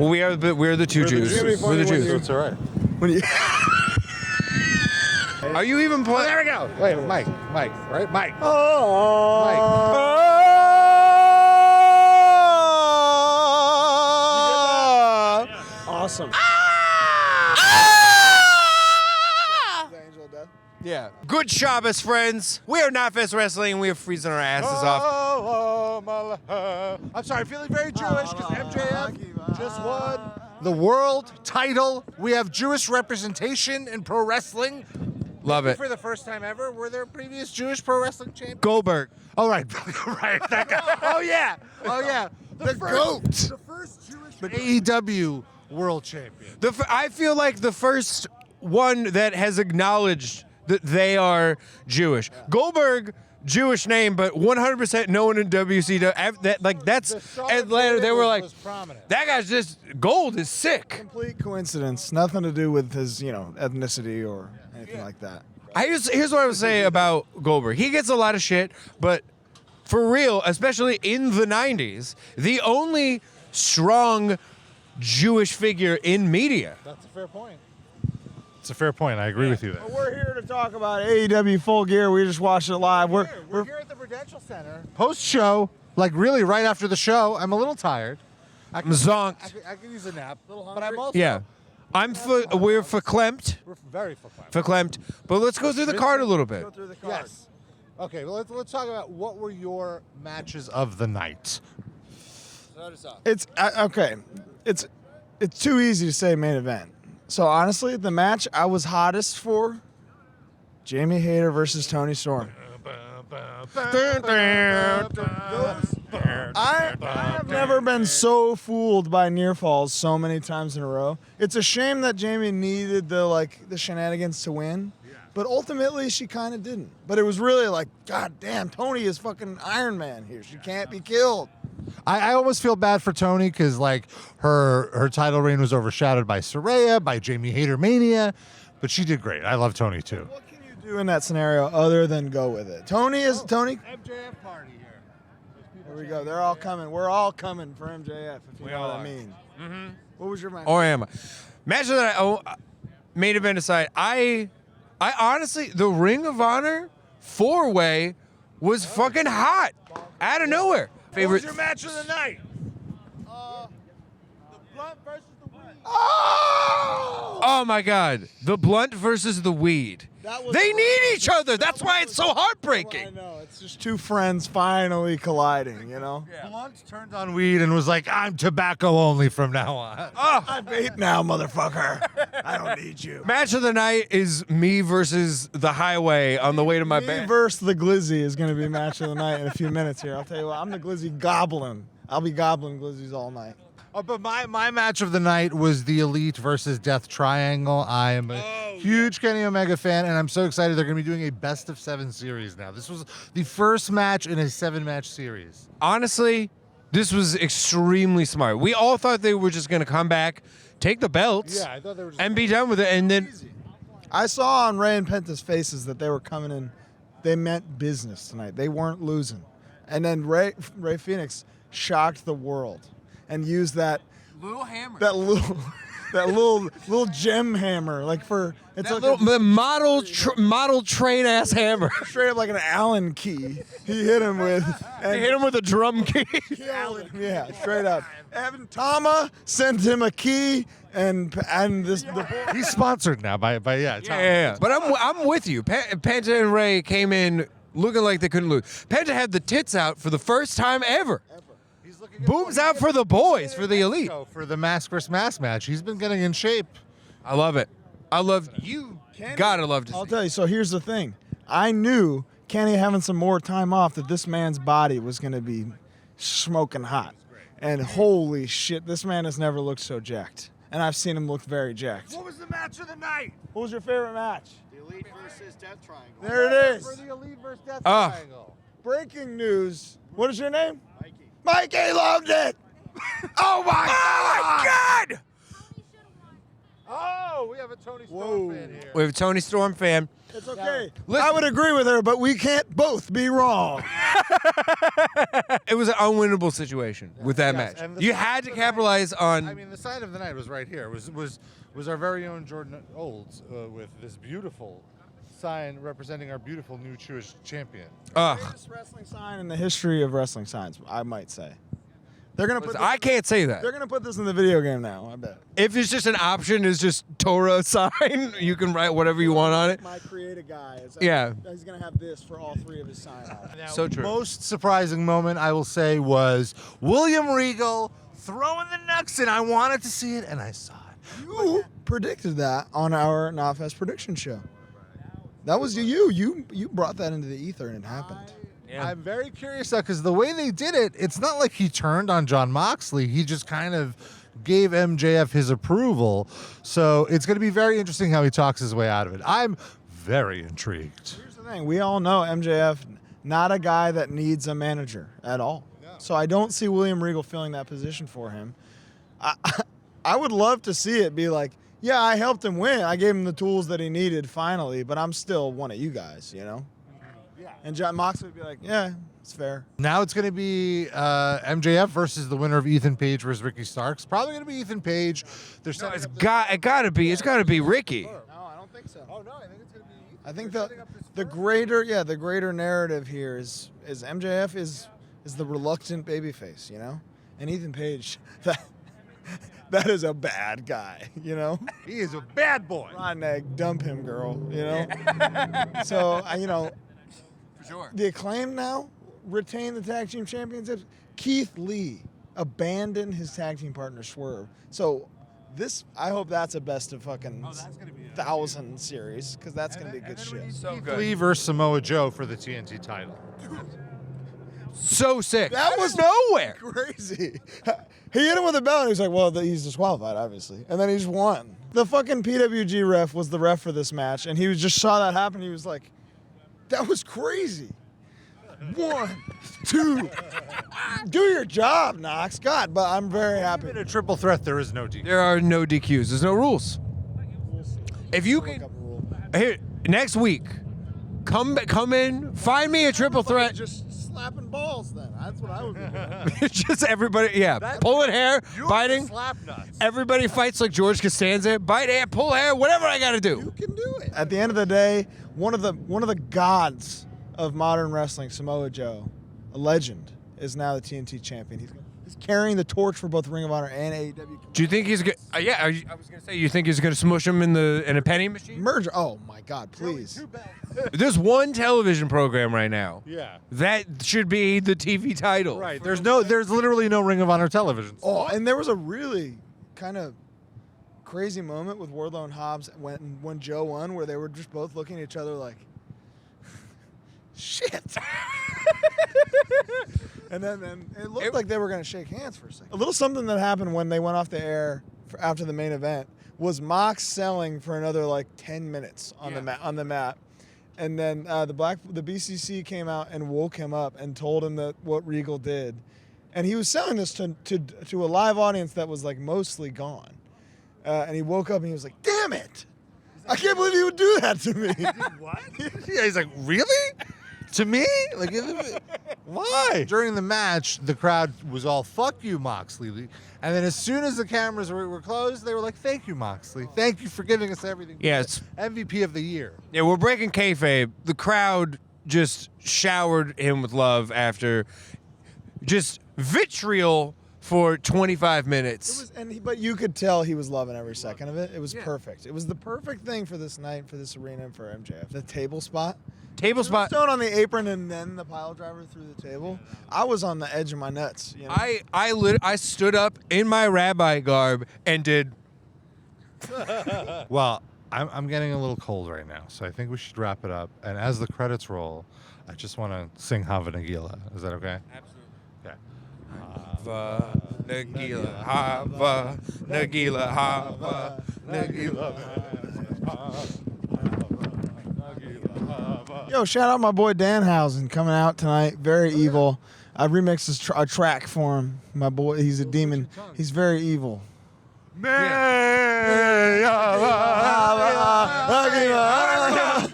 We're the two Jews. We're the Jews. It's all right. When you Are you even playing? There we go. Wait, Mike, right? Mike. awesome. Yeah. Good Shabbos, friends. We are not Fest Wrestling. We are freezing our asses off. I'm sorry, I'm feeling very Jewish because MJF just won the world title. We have Jewish representation in pro wrestling. Love it. For the first time ever, were there previous Jewish pro wrestling champions? Goldberg. Oh, right. Right. That guy. Oh, yeah. The GOAT. The first Jewish AEW world champion. I feel like the first one that has acknowledged that they are Jewish. Goldberg, Jewish name, but 100% known in WCW. That's Atlanta. They were like, that guy's just gold is sick. Complete coincidence. Nothing to do with his, ethnicity or anything like that. Here's what I would say about Goldberg. He gets a lot of shit, but for real, especially in the 90s, the only strong Jewish figure in media. That's a fair point. It's a fair point. I agree with you there. Well, we're here to talk about AEW Full Gear. We just watched it live. We're here at the Prudential Center. Post-show, like really right after the show. I'm a little tired. I'm zonked. I could use a nap. A little hungry. But I'm also... Yeah. We're verklempt. We're very verklempt. Verklempt. But let's go through the card a little bit. Go through the card. Yes. Okay, well, let's talk about what were your matches of the night. It's okay. It's too easy to say main event. So honestly, the match I was hottest for, Jamie Hayter versus Tony Storm. I've never been so fooled by near falls so many times in a row. It's a shame that Jamie needed the shenanigans to win, but ultimately she kind of didn't. But it was really like, God damn, Tony is fucking Iron Man here. She can't be killed. I almost feel bad for Tony because her title reign was overshadowed by Saraya, by Jamie Hayter Mania, but she did great. I love Tony too. What can you do in that scenario other than go with it? Tony. MJF party here. Here we go. They're all coming. We're all coming for MJF. If you know what I mean. Mm-hmm. What was your match? Or am I? Match that main event aside, I honestly, the Ring of Honor 4-way was fucking hot out of nowhere. What was your match of the night? The Blunt versus the Weed. Oh my God, the Blunt versus the Weed. They need each other. That's why it's so heartbreaking. I know. It's just two friends finally colliding. Yeah. Blunt turned on Weed and was like, "I'm tobacco only from now on." I vape now, motherfucker. I don't need you. Match of the night is me versus the highway on the way to my Me bed. versus the Glizzy is going to be match of the night in a few minutes here. I'll tell you what. I'm the Glizzy Goblin. I'll be gobbling Glizzies all night. Oh, but my match of the night was the Elite versus Death Triangle. I am a huge Kenny Omega fan, and I'm so excited they're going to be doing a best of 7 series now. This was the first match in a 7-match series. Honestly, this was extremely smart. We all thought they were just going to come back, take the belts, Yeah, I thought they were just and be done with it. And then I saw on Ray and Penta's faces that they were coming in. They meant business tonight. They weren't losing. And then Ray Phoenix shocked the world and used that little hammer, that little gem hammer, like for it's that like little model train ass hammer. straight up like an Allen key. He hit him with. They hit him with a drum key. Yeah, straight up. Evan Tama sent him a key, and this. He's sponsored now by Yeah. But I'm with you. Penta and Ray came in looking like they couldn't lose. Penta had the tits out for the first time ever. Boobs out for the boys, for the Elite. For the mask versus mask match. He's been getting in shape. I love it. I love you. Gotta love to see. I'll tell you. So here's the thing. I knew Kenny having some more time off that this man's body was going to be smoking hot. And holy shit, this man has never looked so jacked. And I've seen him look very jacked. What was the match of the night? What was your favorite match? The Elite versus Death Triangle. There it is. For the Elite versus Death Ah. Triangle. Breaking news. What is your name? Mikey. Mikey loved it. Oh my God! Oh, we have a Tony Whoa. Storm fan here. We have a Tony Storm fan. It's okay. Listen- I would agree with her, but we can't both be wrong. It was an unwinnable situation with that Yes, match. and the You sign had of to the capitalize on. I mean, the sign of the night was right here. Was our very own Jordan Olds with this beautiful sign representing our beautiful new Jewish champion. Greatest wrestling sign in the history of wrestling signs, I might say. They're gonna put. I can't say that. They're gonna put this in the video game now. I bet. If it's just an option, is just Torah sign. You can write whatever you want on it. My creative guy is. Yeah. He's gonna have this for all three of his sign offs. So true. Most surprising moment, I will say, was William Regal throwing the Nux in. I wanted to see it, and I saw it. You predicted that on our Knotfest prediction show. That was you. You brought that into the ether, and it happened. Yeah. I'm very curious, though, because the way they did it, it's not like he turned on John Moxley. He just kind of gave MJF his approval. So it's going to be very interesting how he talks his way out of it. I'm very intrigued. Here's the thing: we all know MJF, not a guy that needs a manager at all. So I don't see William Regal filling that position for him. I would love to see it be like, yeah, I helped him win. I gave him the tools that he needed finally, but I'm still one of you guys, you know? Yeah. And John Moxley would be like, yeah, it's fair. Now it's going to be MJF versus the winner of Ethan Page versus Ricky Starks. Probably going to be Ethan Page. They're No, it's gotta be Ricky. No, I don't think so. Oh no, I think it's going to be. I think the greater narrative here is MJF is the reluctant babyface, you know? And Ethan Page, that is a bad guy, you know? He is a bad boy. Ron Egg, dump him, girl, you know? So, you know, For sure. the Acclaim now retain the tag team championships. Keith Lee abandoned his tag team partner Swerve. So I hope that's a best of fucking 1,000 series, because that's going to be good shit. So Keith good. Lee versus Samoa Joe for the TNT title. So sick. That was nowhere. Crazy. He hit him with a belt, and he was like, well, he's disqualified, obviously. And then he just won. The fucking PWG ref was the ref for this match, and he just saw that happen. He was like, that was crazy. 1, 2. Do your job, Knox. God, but I'm very happy. In a triple threat, there is no DQ. There are no DQs. There's no rules. If you can, here next week, come in, find me a triple threat. Just slapping balls then. That's what I would be doing. Just everybody, pulling hair, biting. Slap nuts. Everybody fights like George Costanza. Bite hair, pull hair, whatever I got to do. You can do it. At the end of the day, one of the gods of modern wrestling, Samoa Joe, a legend, is now the TNT champion. He's carrying the torch for both Ring of Honor and AEW. Do you think he's good? I was gonna say, you think he's gonna smush him in a penny machine? Merger. Oh my God, please. There's one television program right now Yeah. that should be the TV title. Right. There's literally no Ring of Honor television. Oh, and there was a really kind of crazy moment with Wardlow and Hobbs when Joe won, where they were just both looking at each other like, shit. And then it looked like they were going to shake hands for a second. A little something that happened when they went off the air after the main event was Mox selling for another like 10 minutes on the mat. And then the BCC came out and woke him up and told him that what Regal did. And he was selling this to a live audience that was like mostly gone. And he woke up and he was like, damn it. I can't believe he would do that to me. What? Yeah, he's like, really? To me? Like, why? During the match, the crowd was all, fuck you, Moxley. And then as soon as the cameras were closed, they were like, thank you, Moxley. Thank you for giving us everything. Yeah, it's MVP of the year. Yeah, we're breaking kayfabe. The crowd just showered him with love after just vitriol for 25 minutes. But you could tell he was loving every second of it. It was perfect. It was the perfect thing for this night, for this arena, and for MJF. The table spot. Table spot. Stone on the apron and then the pile driver through the table. I was on the edge of my nuts. You know? I stood up in my rabbi garb and did. Well, I'm getting a little cold right now, so I think we should wrap it up. And as the credits roll, I just want to sing Hava Nagila. Is that okay? Absolutely. Okay. Hava Nagila, Hava Nagila, Hava Nagila. Yo, shout out my boy Danhausen coming out tonight. Very evil. I remixed a track for him. My boy, he's a demon. He's very evil. May